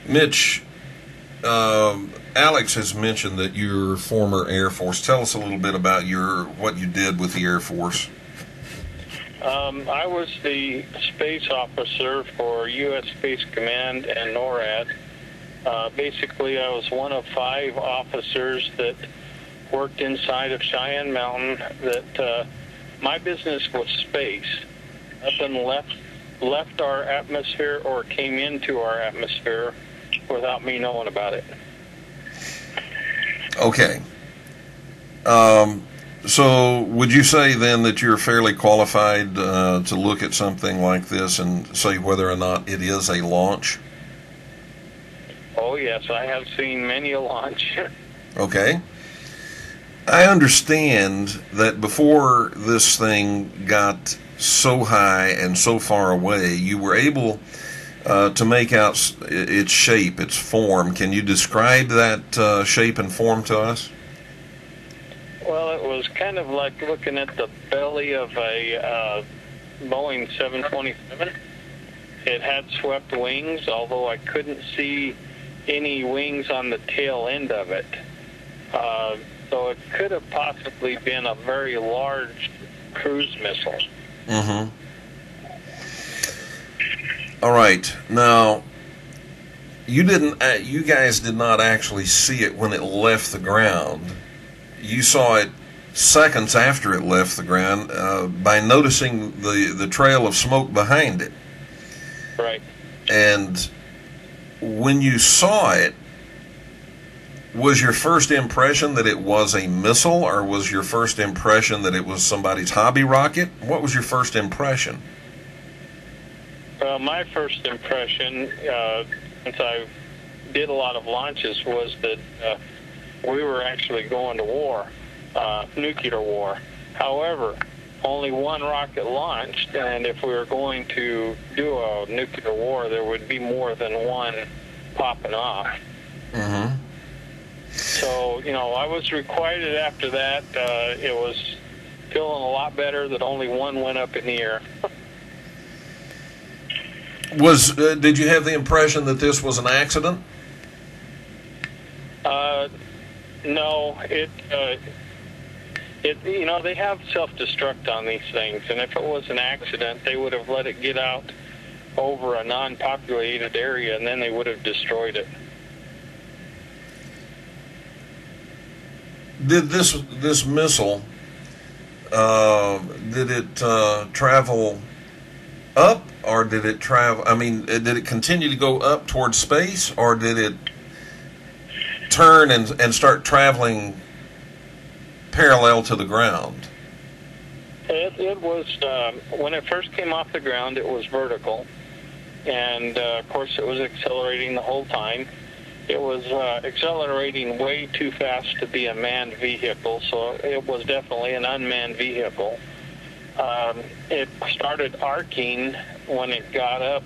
Mitch, Alex has mentioned that you're former Air Force. Tell us a little bit about what you did with the Air Force. I was the space officer for U.S. Space Command and NORAD. Basically, I was one of 5 officers that worked inside of Cheyenne Mountain. That my business was space. Nothing left our atmosphere or came into our atmosphere without me knowing about it. Okay. So would you say then that you're fairly qualified to look at something like this and say whether or not it is a launch? Oh, yes, I have seen many a launch. Okay. I understand that before this thing got so high and so far away, you were able to make out its shape, its form. Can you describe that shape and form to us? Well, it was kind of like looking at the belly of a Boeing 727. It had swept wings, although I couldn't see any wings on the tail end of it. So it could have possibly been a very large cruise missile. Mm-hmm. All right. Now, you guys did not actually see it when it left the ground. You saw it seconds after it left the ground by noticing the trail of smoke behind it. Right. And when you saw it, was your first impression that it was a missile, or was your first impression that it was somebody's hobby rocket? What was your first impression? Well, my first impression, since I did a lot of launches, was that we were actually going to war, nuclear war. However, only one rocket launched, and if we were going to do a nuclear war, there would be more than one popping off. Mm-hmm. So, I was requited after that. It was feeling a lot better that only one went up in the air. Did you have the impression that this was an accident? No, they have self-destruct on these things, and if it was an accident, they would have let it get out over a non-populated area, and then they would have destroyed it. Did this missile, did it travel up, or did it did it continue to go up towards space, or did it turn and start traveling parallel to the ground? It was, when it first came off the ground, it was vertical, and of course it was accelerating the whole time. It was accelerating way too fast to be a manned vehicle, so it was definitely an unmanned vehicle. It started arcing when it got up.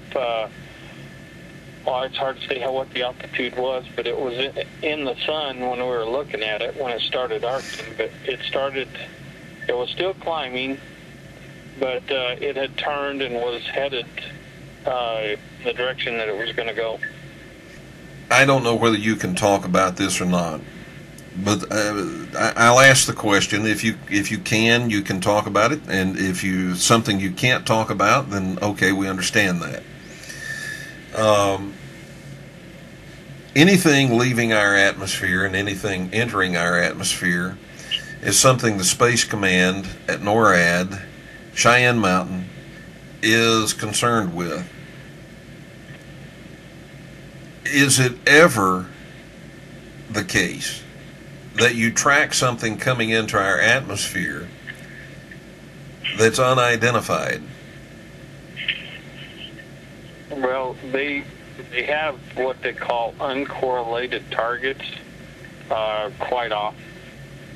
It's hard to say what the altitude was, but it was in the sun when we were looking at it when it started arcing. But it was still climbing, but it had turned and was headed the direction that it was going to go. I don't know whether you can talk about this or not, but I'll ask the question. If you can, you can talk about it, and if something you can't talk about, then okay, we understand that. Anything leaving our atmosphere and anything entering our atmosphere is something the Space Command at NORAD, Cheyenne Mountain, is concerned with. Is it ever the case that you track something coming into our atmosphere that's unidentified? Well, they have what they call uncorrelated targets quite often.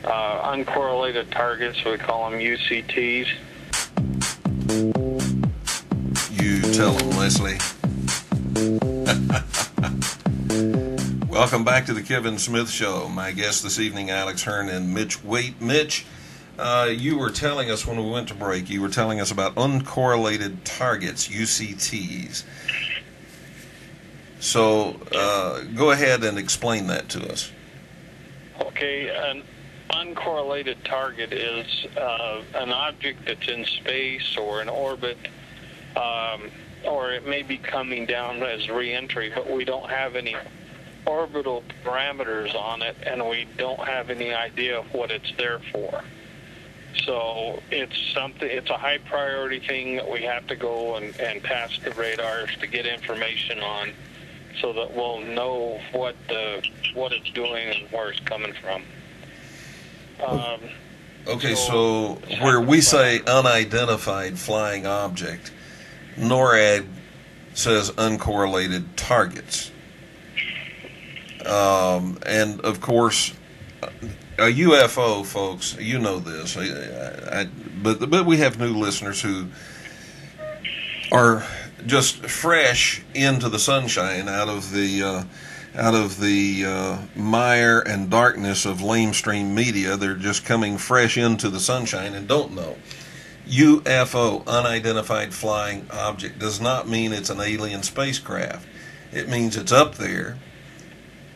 Uncorrelated targets, we call them UCTs. You tell them, Leslie. Welcome back to the Kevin Smith Show. My guests this evening, Alex Hearn and Mitch Waite. Mitch, you were telling us when we went to break, you were telling us about uncorrelated targets, UCTs. So go ahead and explain that to us. Okay, an uncorrelated target is an object that's in space or in orbit, or it may be coming down as reentry, but we don't have any orbital parameters on it, and we don't have any idea of what it's there for. So it's a high priority thing that we have to go and pass the radars to get information on, so that we'll know what it's doing and where it's coming from. Okay, so where we say unidentified flying object, NORAD says uncorrelated targets. And of course, a UFO, folks, you know this, but we have new listeners who are just fresh into the sunshine out of the mire and darkness of lamestream media. They're just coming fresh into the sunshine and don't know. UFO, unidentified flying object, does not mean it's an alien spacecraft. It means it's up there.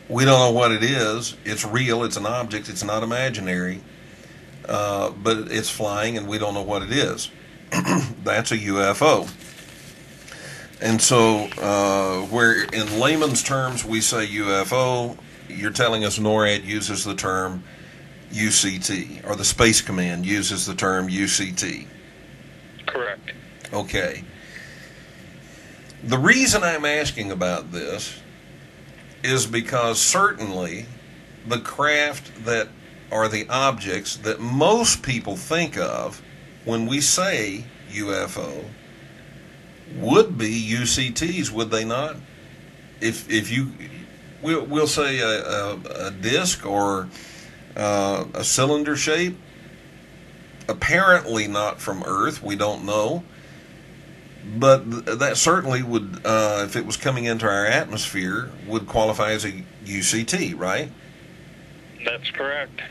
We don't know what it is. It's real. It's an object. It's not imaginary. But it's flying, and we don't know what it is. That's a UFO. And so, where in layman's terms we say UFO, you're telling us NORAD uses the term UCT, or the Space Command uses the term UCT. Correct. Okay. The reason I'm asking about this is because certainly the craft that are the objects that most people think of when we say UFO would be UCTs, would they not? If you, we'll say a disc or a cylinder shape, apparently not from Earth, we don't know, but that certainly would, if it was coming into our atmosphere, would qualify as a UCT, right? That's correct.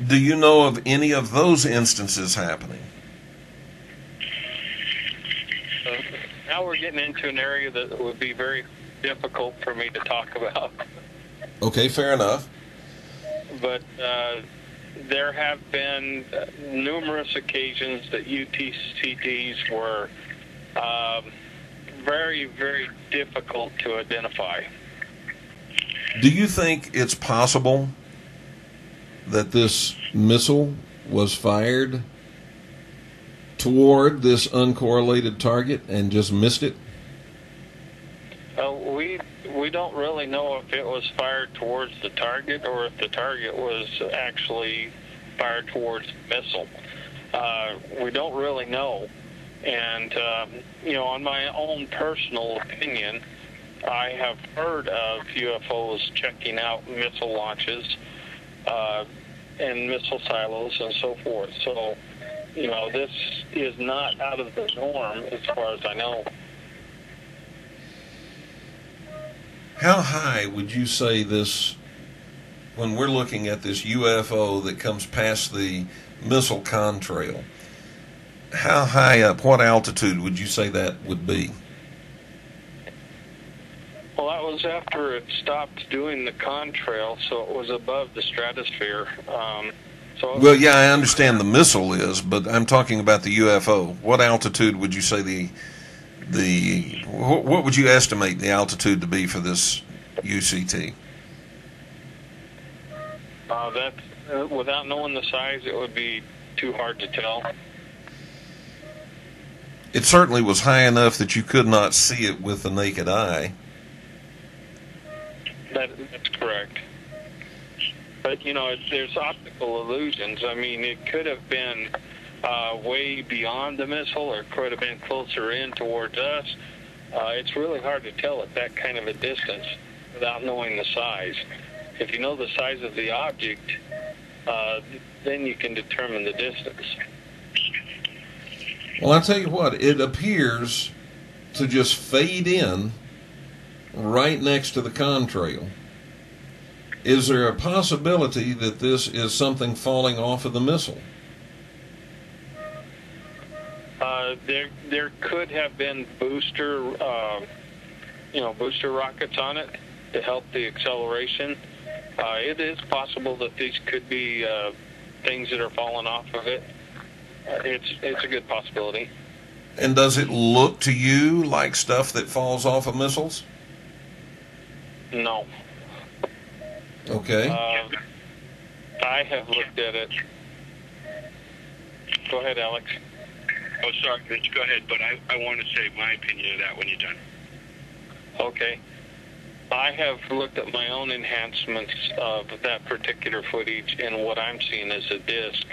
Do you know of any of those instances happening? Now we're getting into an area that would be very difficult for me to talk about. Okay, fair enough. But there have been numerous occasions that UTCTs were very, very difficult to identify. Do you think it's possible that this missile was fired toward this uncorrelated target and just missed it? We don't really know if it was fired towards the target or if the target was actually fired towards the missile. We don't really know. And, on my own personal opinion, I have heard of UFOs checking out missile launches and missile silos and so forth. So, this is not out of the norm as far as I know. How high would you say this, when we're looking at this UFO that comes past the missile contrail, how high up, what altitude would you say that would be? Well, that was after it stopped doing the contrail, so it was above the stratosphere. Well, yeah, I understand the missile is, but I'm talking about the UFO. What altitude would you say what would you estimate the altitude to be for this UCT? Without knowing the size, it would be too hard to tell. It certainly was high enough that you could not see it with the naked eye. That's correct. But, there's optical illusions. I mean, it could have been way beyond the missile, or could have been closer in towards us. It's really hard to tell at that kind of a distance without knowing the size. If you know the size of the object, then you can determine the distance. Well, I'll tell you what, it appears to just fade in right next to the contrail. Is there a possibility that this is something falling off of the missile? There could have been booster booster rockets on it to help the acceleration. It is possible that these could be things that are falling off of it. It's a good possibility. And does it look to you like stuff that falls off of missiles? No. Okay. I have looked at it. Go ahead, Alex. Oh, sorry, Mitch, go ahead, but I want to say my opinion of that when you're done. Okay. I have looked at my own enhancements of that particular footage, and what I'm seeing is a disc